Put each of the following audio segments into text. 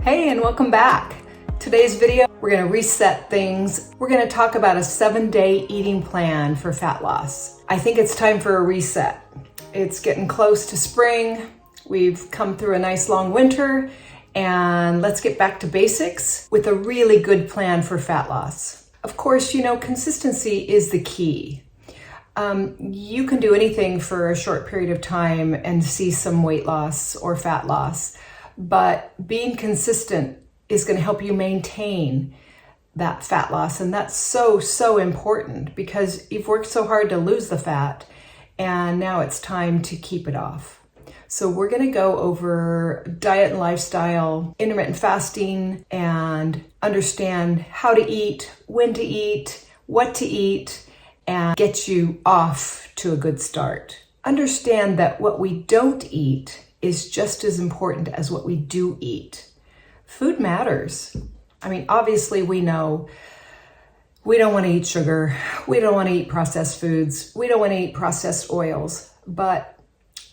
Hey, and welcome back. Today's video, we're gonna reset things. We're gonna talk about a 7-day eating plan for fat loss. I think it's time for a reset. It's getting close to spring. We've come through a nice long winter, and let's get back to basics with a really good plan for fat loss. Of course, you know, consistency is the key. You can do anything for a short period of time and see some weight loss or fat loss, but being consistent is going to help you maintain that fat loss. And that's so important because you've worked so hard to lose the fat and now it's time to keep it off. So we're going to go over diet and lifestyle, intermittent fasting, and understand how to eat, when to eat, what to eat, and get you off to a good start. Understand that what we don't eat is just as important as what we do eat. Food matters. I mean, obviously we know we don't want to eat sugar. We don't want to eat processed foods. We don't want to eat processed oils, but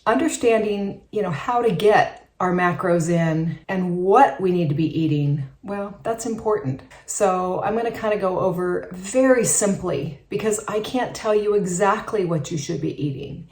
understanding, how to get our macros in and what we need to be eating, well, that's important. So I'm going to kind of go over very simply because I can't tell you exactly what you should be eating,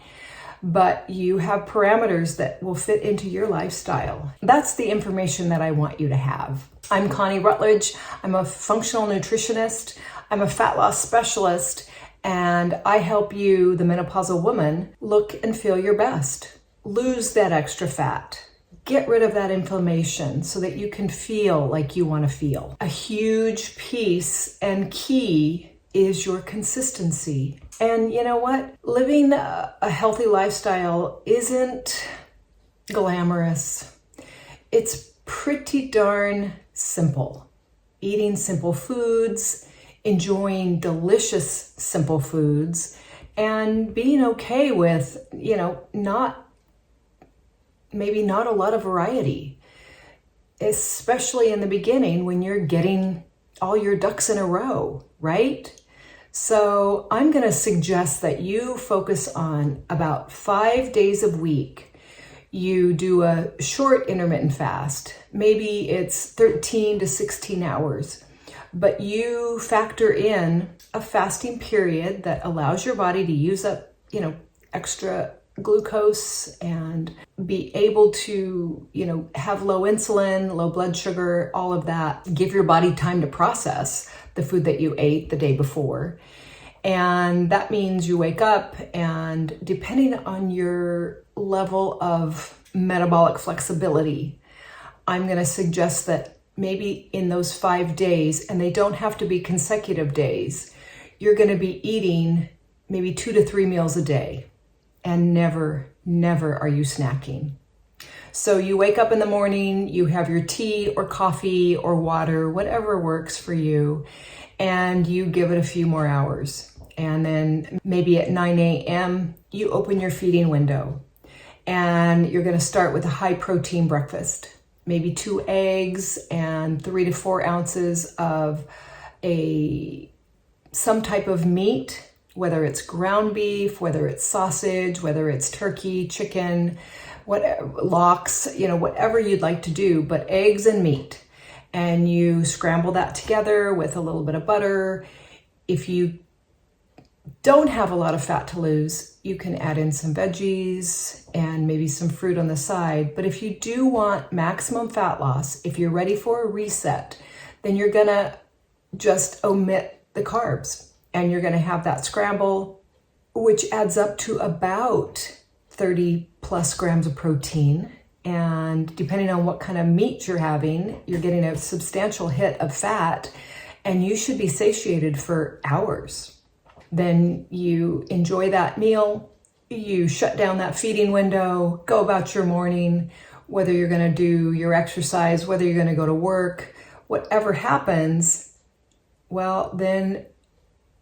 but you have parameters that will fit into your lifestyle. That's the information that I want you to have. I'm Connie Rutledge. I'm a functional nutritionist. I'm a fat loss specialist, and I help you, the menopausal woman, look and feel your best. Lose that extra fat. Get rid of that inflammation so that you can feel like you want to feel. A huge piece and key is your consistency. And you know what? Living a healthy lifestyle isn't glamorous. It's pretty darn simple. Eating simple foods, enjoying delicious simple foods, and being okay with, maybe not a lot of variety, especially in the beginning when you're getting all your ducks in a row, right? So I'm going to suggest that you focus on about 5 days a week. You do a short intermittent fast. Maybe it's 13 to 16 hours, but you factor in a fasting period that allows your body to use up, extra glucose and be able to, have low insulin, low blood sugar, all of that. Give your body time to process the food that you ate the day before. And that means you wake up, and depending on your level of metabolic flexibility, I'm going to suggest that maybe in those 5 days, and they don't have to be consecutive days, you're going to be eating maybe 2 to 3 meals a day. And never are you snacking. So you wake up in the morning, you have your tea or coffee or water, whatever works for you, and you give it a few more hours. And then maybe at 9 a.m., you open your feeding window, and you're going to start with a high protein breakfast, maybe 2 eggs and 3 to 4 ounces of some type of meat, whether it's ground beef, whether it's sausage, whether it's turkey, chicken, whatever, lox, whatever you'd like to do, but eggs and meat. And you scramble that together with a little bit of butter. If you don't have a lot of fat to lose, you can add in some veggies and maybe some fruit on the side. But if you do want maximum fat loss, if you're ready for a reset, then you're gonna just omit the carbs. And you're going to have that scramble, which adds up to about 30 plus grams of protein. And depending on what kind of meat you're having, you're getting a substantial hit of fat, and you should be satiated for hours. Then you enjoy that meal, you shut down that feeding window, go about your morning, whether you're going to do your exercise, whether you're going to go to work, whatever happens, well, then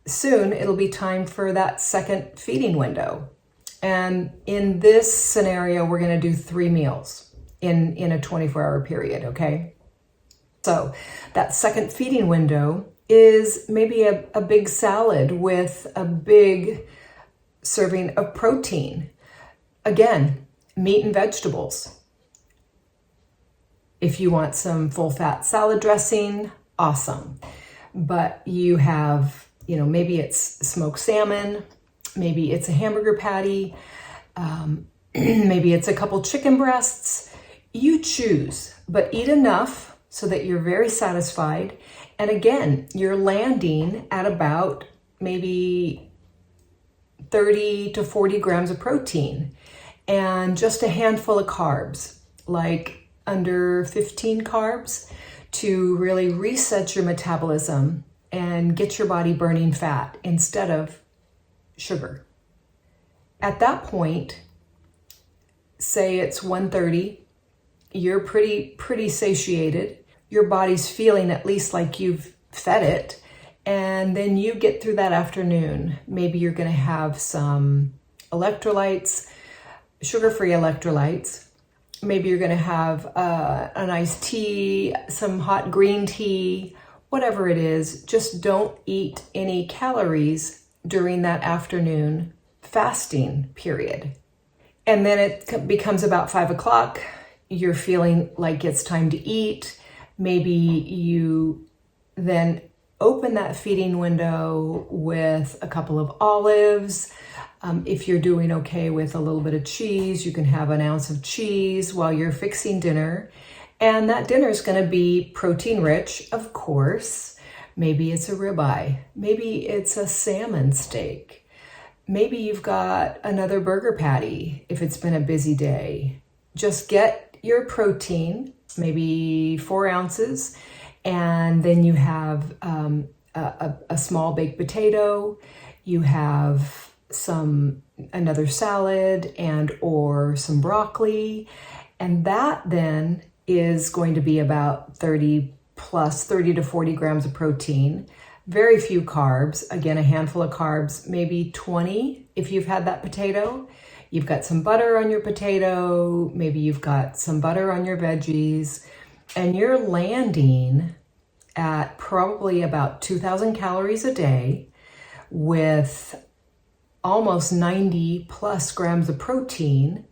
soon it'll be time for that second feeding window. And in this scenario, we're going to do 3 meals in a 24-hour period, okay? So that second feeding window is maybe a big salad with a big serving of protein. Again, meat and vegetables. If you want some full fat salad dressing, awesome. But you have, maybe it's smoked salmon, maybe it's a hamburger patty, maybe it's a couple chicken breasts. You choose, but eat enough so that you're very satisfied. And again, you're landing at about maybe 30 to 40 grams of protein and just a handful of carbs, like under 15 carbs, to really reset your metabolism and get your body burning fat instead of sugar. At that point, say it's 1:30, you're pretty satiated. Your body's feeling at least like you've fed it. And then you get through that afternoon. Maybe you're going to have some electrolytes, sugar-free electrolytes. Maybe you're going to have an iced tea, some hot green tea, whatever it is. Just don't eat any calories during that afternoon fasting period. And then it becomes about 5 o'clock. You're feeling like it's time to eat. Maybe you then open that feeding window with a couple of olives. If you're doing okay with a little bit of cheese, you can have an ounce of cheese while you're fixing dinner. And that dinner is going to be protein rich, of course. Maybe it's a ribeye. Maybe it's a salmon steak. Maybe you've got another burger patty if it's been a busy day. Just get your protein, maybe 4 ounces, and then you have a small baked potato, you have another salad and or some broccoli, and that then is going to be about 30 to 40 grams of protein, very few carbs, again, a handful of carbs, maybe 20 if you've had that potato. You've got some butter on your potato, maybe you've got some butter on your veggies, and you're landing at probably about 2,000 calories a day with almost 90 plus grams of protein,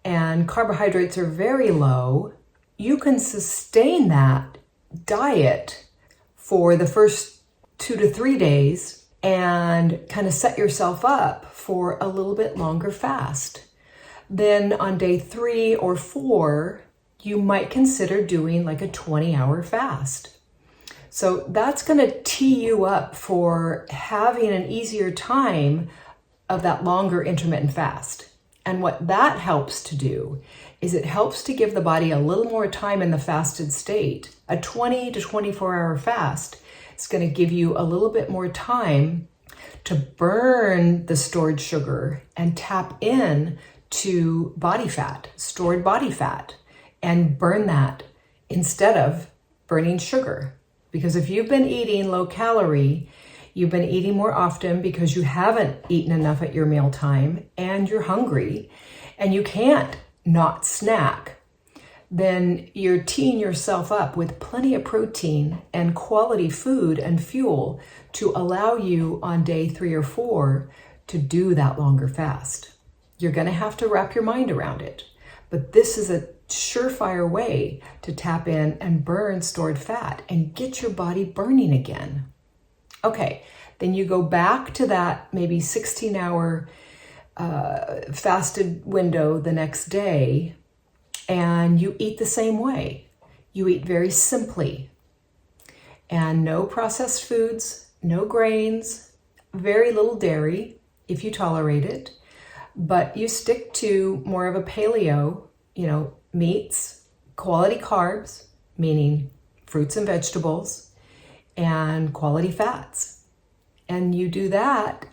and carbohydrates are very low. You can sustain that diet for the first 2 to 3 days and kind of set yourself up for a little bit longer fast. Then on day 3 or 4, you might consider doing like a 20-hour fast. So that's going to tee you up for having an easier time of that longer intermittent fast. And what that helps to do is it helps to give the body a little more time in the fasted state. A 20 to 24-hour fast is going to give you a little bit more time to burn the stored sugar and tap in to body fat, stored body fat, and burn that instead of burning sugar. Because if you've been eating low calorie, you've been eating more often because you haven't eaten enough at your mealtime and you're hungry and you can't not snack, then you're teeing yourself up with plenty of protein and quality food and fuel to allow you on day 3 or 4 to do that longer fast. You're going to have to wrap your mind around it, but this is a surefire way to tap in and burn stored fat and get your body burning again. Okay, then you go back to that maybe 16-hour fasted window the next day, and you eat the same way. You eat very simply, and no processed foods, no grains, very little dairy if you tolerate it, but you stick to more of a paleo, meats, quality carbs, meaning fruits and vegetables, and quality fats. And you do that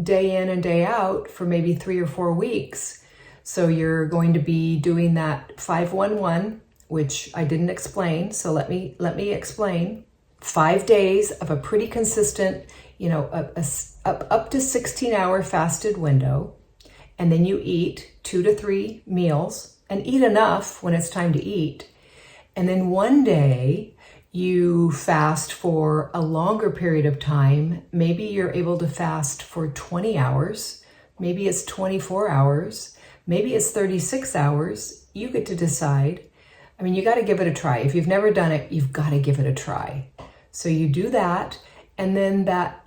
day in and day out for maybe 3 or 4 weeks. So you're going to be doing that 5-1-1, which I didn't explain. So let me explain. 5 days of a pretty consistent, up to 16-hour fasted window. And then you eat 2 to 3 meals and eat enough when it's time to eat. And then one day you fast for a longer period of time. Maybe you're able to fast for 20 hours. Maybe it's 24 hours. Maybe it's 36 hours. You get to decide. I mean, you got to give it a try. If you've never done it, you've got to give it a try. So you do that, and then that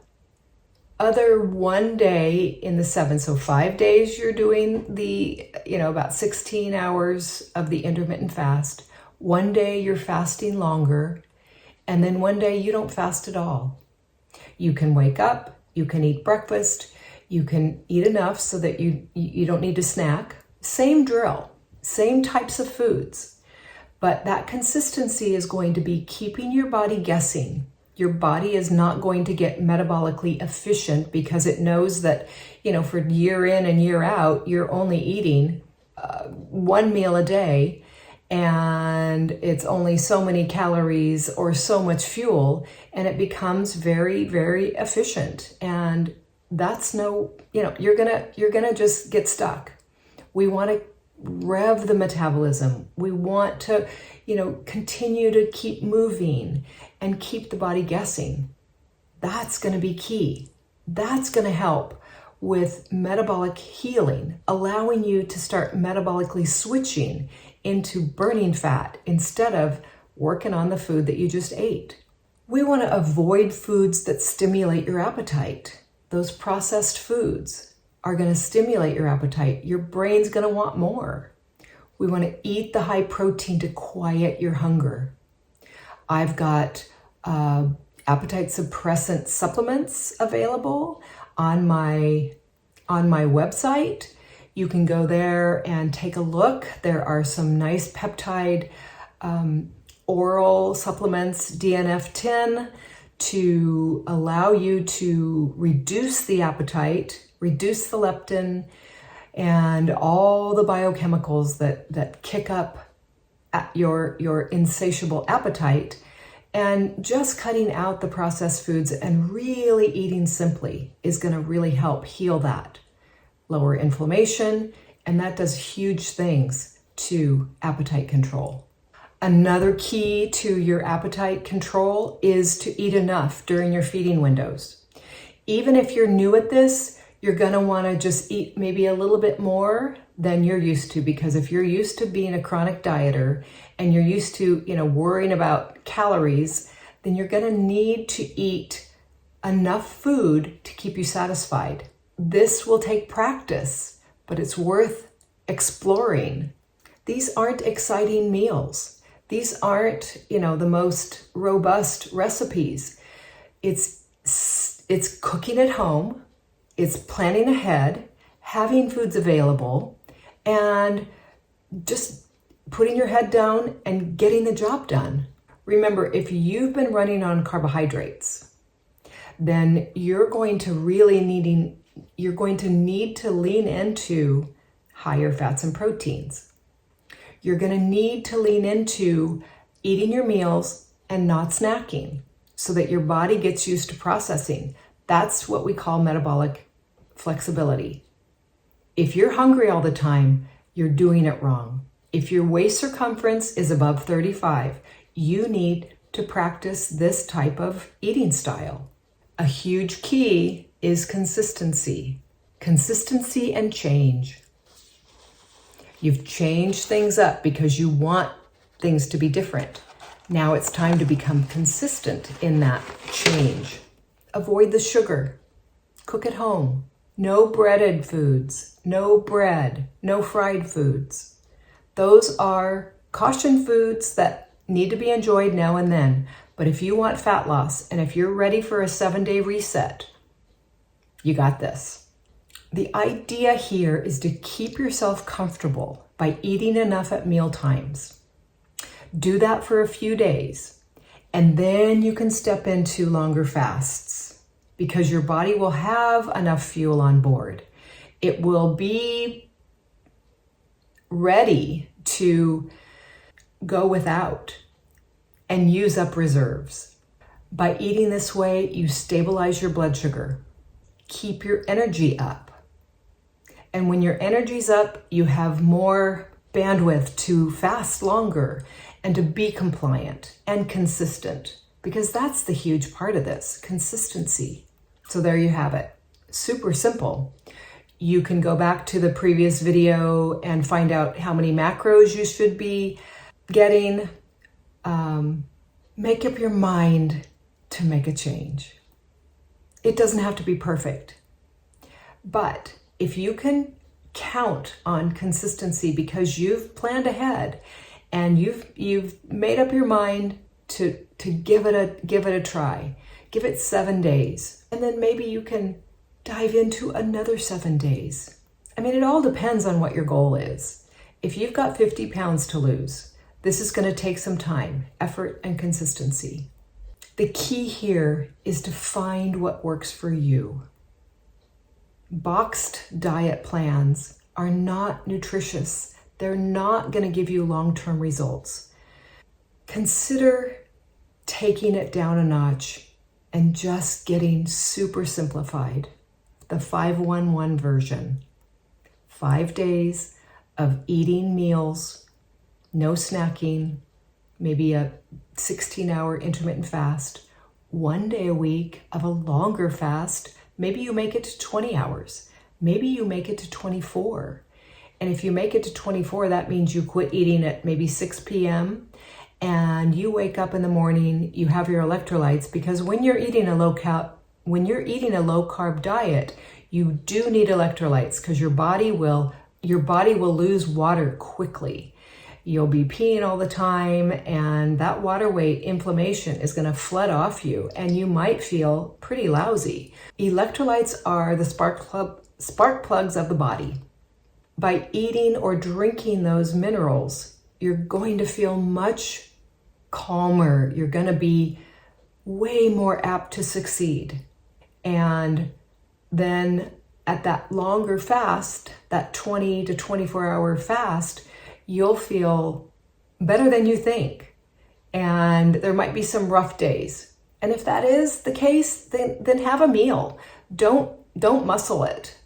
other one day in the 7, so 5 days you're doing the, about 16 hours of the intermittent fast. One day you're fasting longer, and then one day you don't fast at all. You can wake up, you can eat breakfast, you can eat enough so that you don't need to snack. Same drill, same types of foods. But that consistency is going to be keeping your body guessing. Your body is not going to get metabolically efficient because it knows that, for year in and year out, you're only eating one meal a day, and it's only so many calories or so much fuel, and it becomes very, very efficient. And that's you're gonna just get stuck. We want to rev the metabolism. We want to, continue to keep moving and keep the body guessing. That's going to be key. That's going to help with metabolic healing, allowing you to start metabolically switching into burning fat instead of working on the food that you just ate. We want to avoid foods that stimulate your appetite. Those processed foods are going to stimulate your appetite. Your brain's going to want more. We want to eat the high protein to quiet your hunger. I've got appetite suppressant supplements available on my website. You can go there and take a look. There are some nice peptide oral supplements, DNF10, to allow you to reduce the appetite, reduce the leptin, and all the biochemicals that kick up at your insatiable appetite, and just cutting out the processed foods and really eating simply is going to really help heal that, lower inflammation, and that does huge things to appetite control. Another key to your appetite control is to eat enough during your feeding windows. Even if you're new at this, you're going to want to just eat maybe a little bit more than you're used to, because if you're used to being a chronic dieter and you're used to, worrying about calories, then you're going to need to eat enough food to keep you satisfied. This will take practice, but it's worth exploring. These aren't exciting meals. These aren't, the most robust recipes. It's cooking at home. It's planning ahead, having foods available, and just putting your head down and getting the job done. Remember, if you've been running on carbohydrates, then you're going to need to lean into higher fats and proteins. You're going to need to lean into eating your meals and not snacking so that your body gets used to processing. That's what we call metabolic flexibility. If you're hungry all the time, you're doing it wrong. If your waist circumference is above 35, you need to practice this type of eating style. A huge key is consistency. Consistency and change. You've changed things up because you want things to be different. Now it's time to become consistent in that change. Avoid the sugar. Cook at home. No breaded foods. No bread. No fried foods. Those are caution foods that need to be enjoyed now and then. But if you want fat loss and if you're ready for a 7-day reset, you got this. The idea here is to keep yourself comfortable by eating enough at meal times. Do that for a few days, and then you can step into longer fasts because your body will have enough fuel on board. It will be ready to go without and use up reserves. By eating this way, you stabilize your blood sugar, keep your energy up. And when your energy's up, you have more bandwidth to fast longer and to be compliant and consistent, because that's the huge part of this, consistency. So there you have it. Super simple. You can go back to the previous video and find out how many macros you should be make up your mind to make a change. It doesn't have to be perfect. But if you can count on consistency because you've planned ahead and you've made up your mind to give it a try, give it 7 days, and then maybe you can dive into another 7 days. I mean, it all depends on what your goal is. If you've got 50 pounds to lose, this is going to take some time, effort, and consistency. The key here is to find what works for you. Boxed diet plans are not nutritious. They're not going to give you long-term results. Consider taking it down a notch and just getting super simplified. The 5-1-1 version. 5 days of eating meals, no snacking, maybe a 16-hour intermittent fast, 1 day a week of a longer fast. Maybe you make it to 20 hours. Maybe you make it to 24. And if you make it to 24, that means you quit eating at maybe 6 p.m. and you wake up in the morning, you have your electrolytes, because when you're eating a low carb diet, you do need electrolytes because your body will lose water quickly. You'll be peeing all the time, and that water weight inflammation is going to flood off you, and you might feel pretty lousy. Electrolytes are the spark plugs of the body. By eating or drinking those minerals, you're going to feel much calmer. You're going to be way more apt to succeed. And then at that longer fast, that 20 to 24 hour fast, you'll feel better than you think. And there might be some rough days. And if that is the case, then have a meal. Don't muscle it.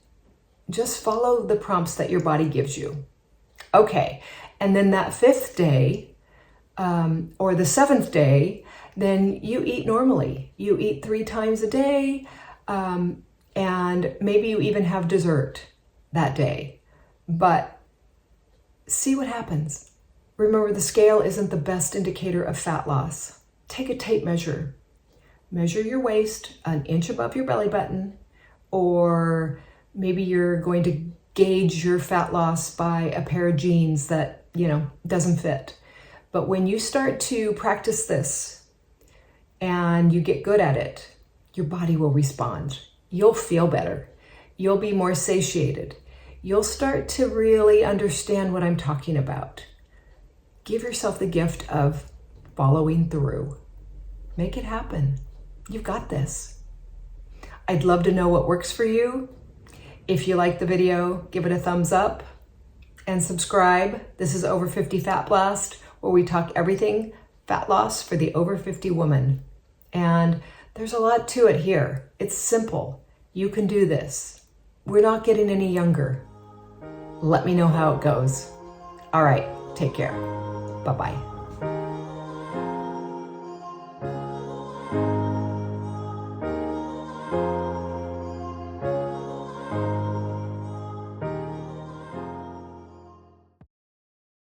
Just follow the prompts that your body gives you. Okay, and then that 5th day, or the 7th day, then you eat normally. You eat 3 times a day, and maybe you even have dessert that day. But see what happens. Remember, the scale isn't the best indicator of fat loss. Take a tape measure. Measure your waist an inch above your belly button, or maybe you're going to gauge your fat loss by a pair of jeans that, doesn't fit. But when you start to practice this and you get good at it, your body will respond. You'll feel better. You'll be more satiated. You'll start to really understand what I'm talking about. Give yourself the gift of following through. Make it happen. You've got this. I'd love to know what works for you. If you like the video, give it a thumbs up and subscribe. This is Over 50 Fat Blast, where we talk everything fat loss for the over 50 woman. And there's a lot to it here. It's simple. You can do this. We're not getting any younger. Let me know how it goes. All right, take care. Bye-bye.